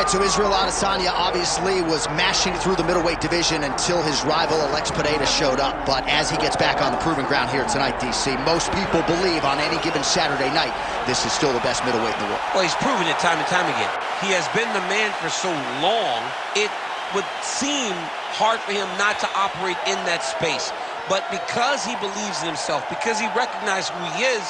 right, so Israel Adesanya obviously was mashing through the middleweight division until his rival Alex Pereira showed up. But as he gets back on the proving ground here tonight, DC, most people believe on any given Saturday night, this is still the best middleweight in the world. Well, he's proven it time and time again. He has been the man for so long, it would seem hard for him not to operate in that space. But because he believes in himself, because he recognizes who he is,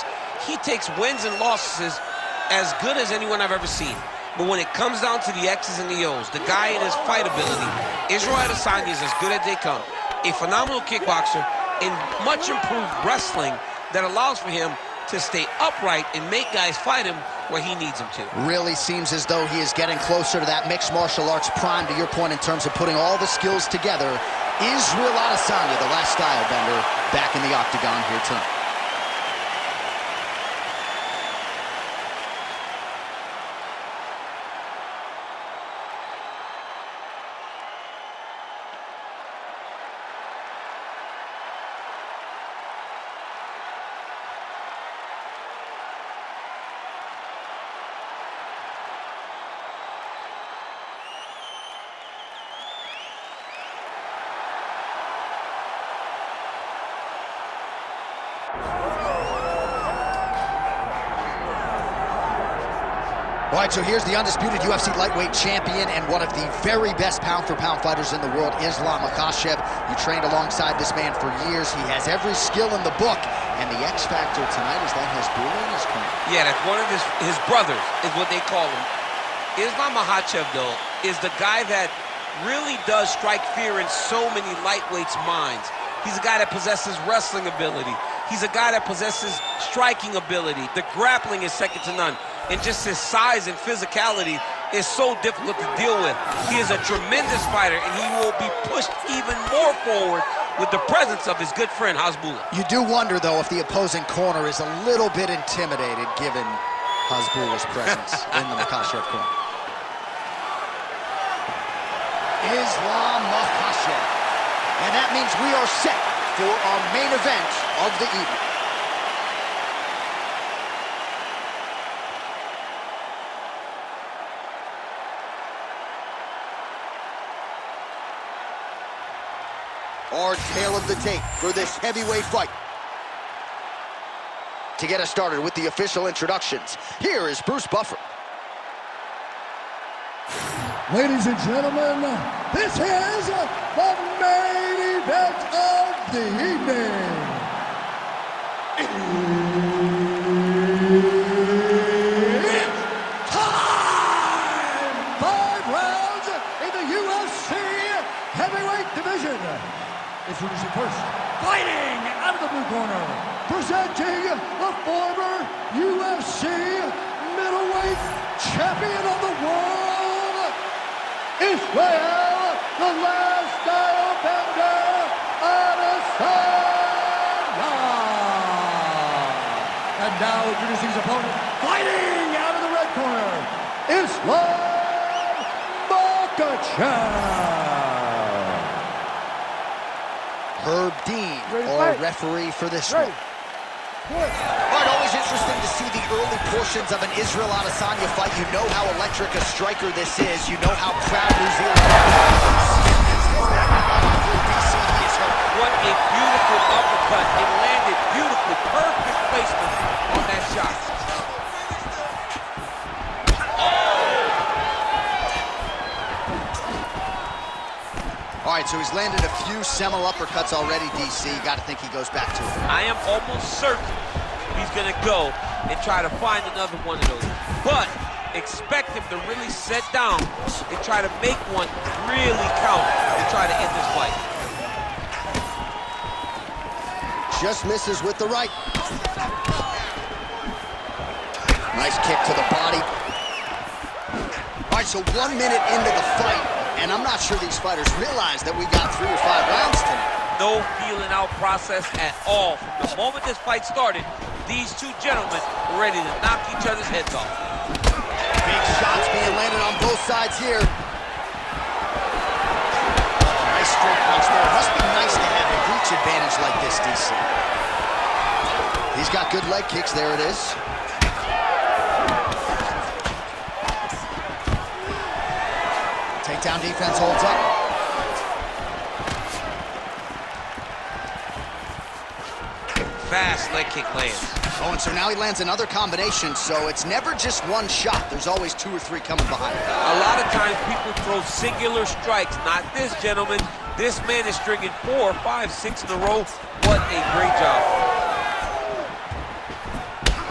he takes wins and losses as good as anyone I've ever seen. But when it comes down to the X's and the O's, the guy in his fight ability, Israel Adesanya is as good as they come. A phenomenal kickboxer and much improved wrestling that allows for him to stay upright and make guys fight him where he needs them to. Really seems as though he is getting closer to that mixed martial arts prime, to your point, in terms of putting all the skills together. Israel Adesanya, the last style bender, back in the octagon here tonight. All right, so here's the undisputed UFC lightweight champion and one of the very best pound-for-pound fighters in the world, Islam Makhachev. You trained alongside this man for years. He has every skill in the book. And the X factor tonight is that Hezbollah in his corner. Yeah, that's one of his brothers, is what they call him. Islam Makhachev, though, is the guy that really does strike fear in so many lightweights' minds. He's a guy that possesses wrestling ability. He's a guy that possesses striking ability. The grappling is second to none. And just his size and physicality is so difficult to deal with. He is a tremendous fighter, and he will be pushed even more forward with the presence of his good friend, Hezbollah. You do wonder, though, if the opposing corner is a little bit intimidated given Hezbollah's presence in the Makhachev corner. Islam Makhachev. And that means we are set for our main event of the evening. Our tale of the tape for this heavyweight fight. To get us started with the official introductions, here is Bruce Buffer. Ladies and gentlemen, this is the main event of the evening. It's time! 5 rounds in the UFC heavyweight division. Introducing first, fighting out of the blue corner, presenting the former UFC middleweight champion of the world, Israel, the last style bender, Adesanya. And now introducing his opponent, fighting out of the red corner, Islam Makhachev. Herb Dean, our referee for this one. All right, always interesting to see the early portions of an Israel Adesanya fight. You know how electric a striker this is. You know how proud New Zealand is. What a beautiful uppercut. It landed beautifully. Perfect placement on that shot. All right, so he's landed a few seminal uppercuts already, DC. You got to think he goes back to it. I am almost certain he's going to go and try to find another one of those. But expect him to really sit down and try to make one really count and try to end this fight. Just misses with the right. Nice kick to the body. All right, so 1 minute into the fight, and I'm not sure these fighters realize that we got 3 or 5 rounds tonight. No feeling out process at all. From the moment this fight started, these two gentlemen were ready to knock each other's heads off. Big shots being landed on both sides here. Nice straight punch there. Must be nice to have a reach advantage like this, DC. He's got good leg kicks. There it is. Takedown defense holds up. Fast leg kick lands. Oh, and so now he lands another combination, so it's never just one shot. There's always 2 or 3 coming behind it. A lot of times people throw singular strikes. Not this gentleman. This man is stringing 4, 5, 6 in a row. What a great job.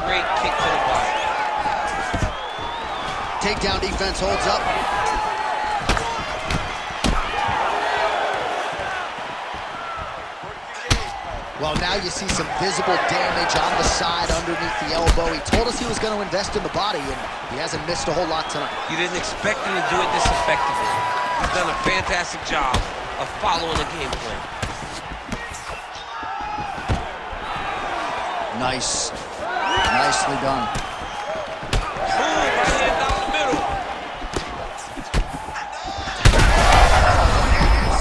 Great kick to the body. Takedown defense holds up. Well, now you see some visible damage on the side underneath the elbow. He told us he was going to invest in the body, and he hasn't missed a whole lot tonight. You didn't expect him to do it this effectively. He's done a fantastic job of following the game plan. Nicely done. Boom, right hand down the middle.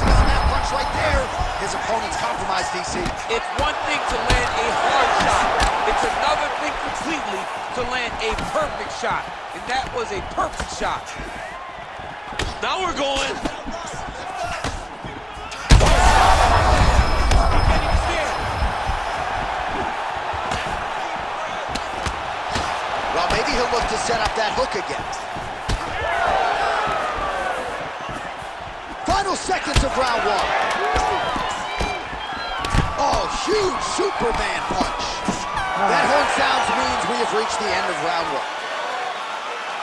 On that punch right there, his opponent's compromised, DC. It's one thing to land a hard shot. It's another thing completely to land a perfect shot. And that was a perfect shot. Now we're going. Well, maybe he'll look to set up that hook again. Final seconds of round 1. Oh, huge Superman punch. That horn sounds means we have reached the end of round 1.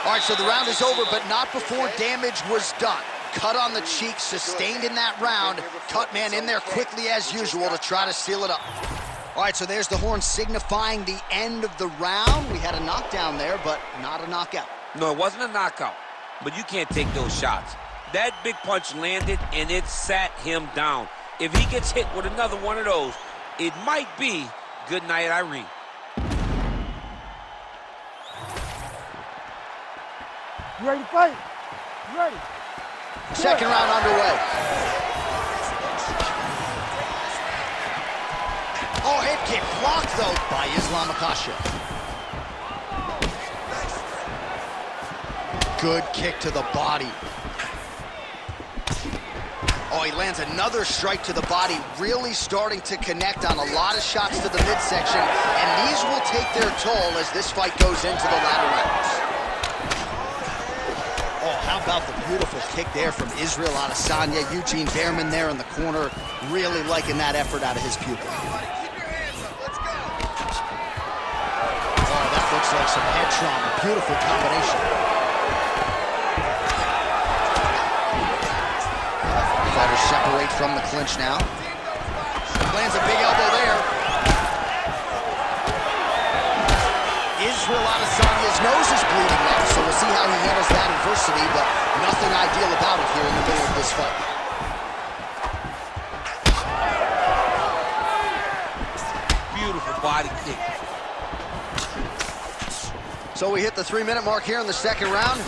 All right, so the round is over, but not before damage was done. Cut on the cheek, sustained in that round. Cut man in there quickly as usual to try to seal it up. All right, so there's the horn signifying the end of the round. We had a knockdown there, but not a knockout. No, it wasn't a knockout, but you can't take those shots. That big punch landed, and it sat him down. If he gets hit with another one of those, it might be good night, Irene. You ready to fight? You ready? Second round underway. Oh, head kick blocked, though, by Islam Makhachev. Good kick to the body. Oh, he lands another strike to the body, really starting to connect on a lot of shots to the midsection, and these will take their toll as this fight goes into the latter rounds. Oh, how about the beautiful kick there from Israel Adesanya. Eugene Behrman there in the corner, really liking that effort out of his pupil. Oh, that looks like some head trauma. Beautiful combination. Fighters separate from the clinch now. Lands a big elbow there. Israel Adesanya's nose is bleeding now, so we'll see how he handles that adversity, but nothing ideal about it here in the middle of this fight. Beautiful body kick. So we hit the 3-minute mark here in the second round.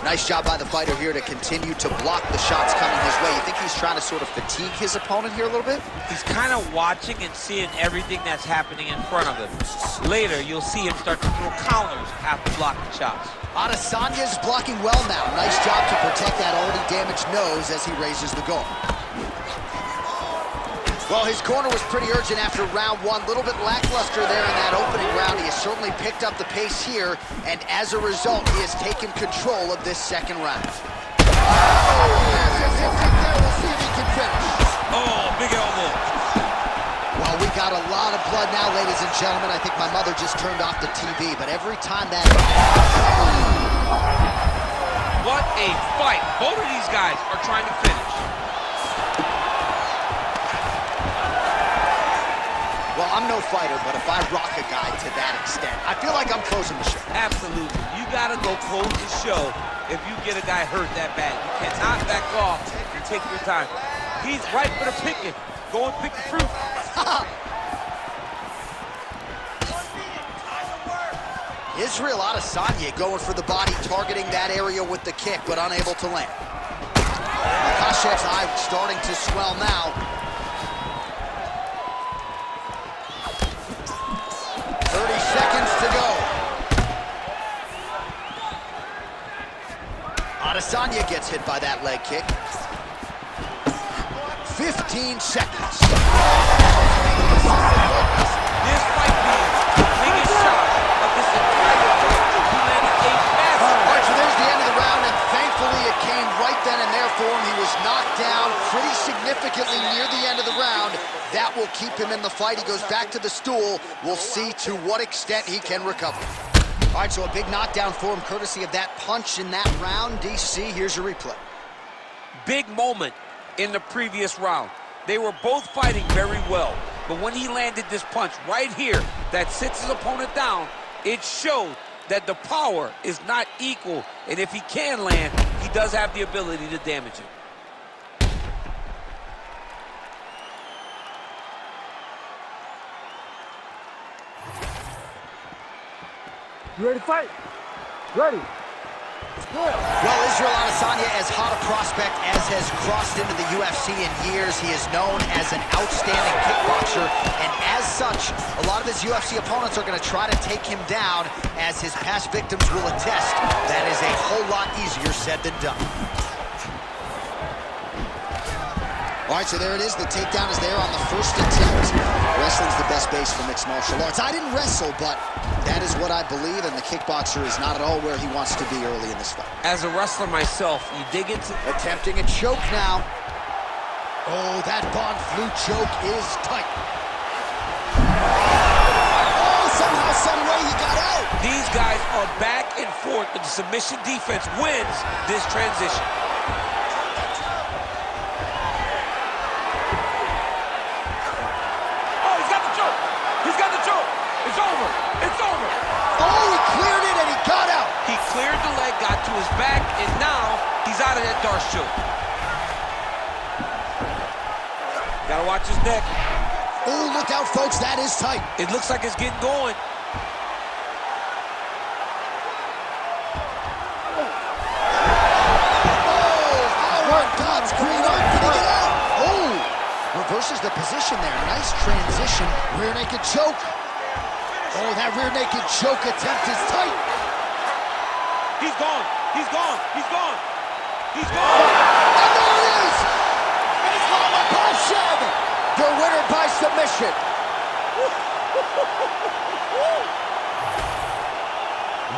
Nice job by the fighter here to continue to block the shots coming his way. You think he's trying to sort of fatigue his opponent here a little bit? He's kind of watching and seeing everything that's happening in front of him. Later, you'll see him start to throw counters after blocking shots. Adesanya's blocking well now. Nice job to protect that already damaged nose as he raises the guard. Well, his corner was pretty urgent after round 1. A little bit lackluster there in that opening round. He has certainly picked up the pace here, and as a result, he has taken control of this second round. Oh, we'll see if he can finish. Oh, big elbow. Well, we got a lot of blood now, ladies and gentlemen. I think my mother just turned off the TV, but every time that... What a fight. Both of these guys are trying to finish. Well, I'm no fighter, but if I rock a guy to that extent, I feel like I'm closing the show. Absolutely. You got to go close the show if you get a guy hurt that bad. You cannot back off and take your time. He's right for the picking. Go and pick the fruit. Israel Adesanya going for the body, targeting that area with the kick, but unable to land. Makhachev's eye starting to swell now. 30 seconds to go. Adesanya gets hit by that leg kick. 15 seconds. This might be the biggest shot of this entire fight. He landed a massive. All right, so there's the end of the round, and thankfully it came right then and there for him. He was knocked down pretty significantly near the end of the round. That will keep him in the fight. He goes back to the stool. We'll see to what extent he can recover. All right, so a big knockdown for him, courtesy of that punch in that round. DC, here's your replay. Big moment in the previous round. They were both fighting very well, but when he landed this punch right here that sits his opponent down, it showed that the power is not equal, and if he can land, he does have the ability to damage him. You ready to fight? Ready. Well, Israel Adesanya, as hot a prospect as has crossed into the UFC in years. He is known as an outstanding kickboxer, and as such, a lot of his UFC opponents are going to try to take him down, as his past victims will attest. That is a whole lot easier said than done. All right, so there it is. The takedown is there on the first attempt. Wrestling's the best base for mixed martial arts. I didn't wrestle, but that is what I believe, and the kickboxer is not at all where he wants to be early in this fight. As a wrestler myself, you dig into... Attempting a choke now. Oh, that Von Flue choke is tight. Oh, somehow, some way he got out. These guys are back and forth, but the submission defense wins this transition. Cleared the leg, got to his back, and now he's out of that Darce choke. Gotta watch his neck. Oh, look out, folks, that is tight. It looks like it's getting going. Oh, my God's green arm, can he get out? Oh, reverses the position there. Nice transition. Rear naked choke. Oh, that rear naked choke attempt is tight. He's gone. He's gone. He's gone. He's gone. And there it is. Islam Makhachev, the winner by submission.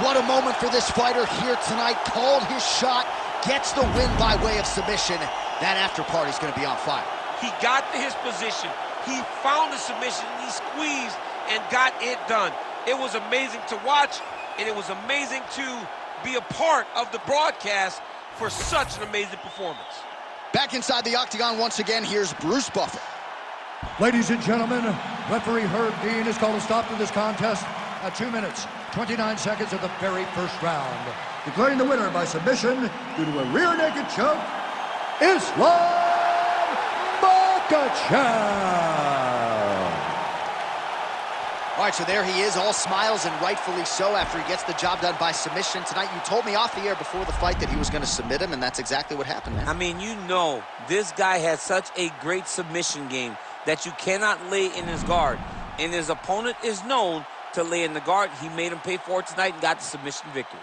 What a moment for this fighter here tonight. Called his shot, gets the win by way of submission. That after party's going to be on fire. He got to his position. He found the submission. He squeezed and got it done. It was amazing to watch, and it was amazing to be a part of the broadcast for such an amazing performance. Back inside the octagon once again, here's Bruce Buffer. Ladies and gentlemen, referee Herb Dean has called a stop to this contest at 2 minutes, 29 seconds of the very first round. Declaring the winner by submission due to a rear naked choke, Islam Makhachev. All right, so there he is, all smiles, and rightfully so, after he gets the job done by submission tonight. You told me off the air before the fight that he was going to submit him, and that's exactly what happened, man. I mean, you know, this guy has such a great submission game that you cannot lay in his guard. And his opponent is known to lay in the guard. He made him pay for it tonight and got the submission victory.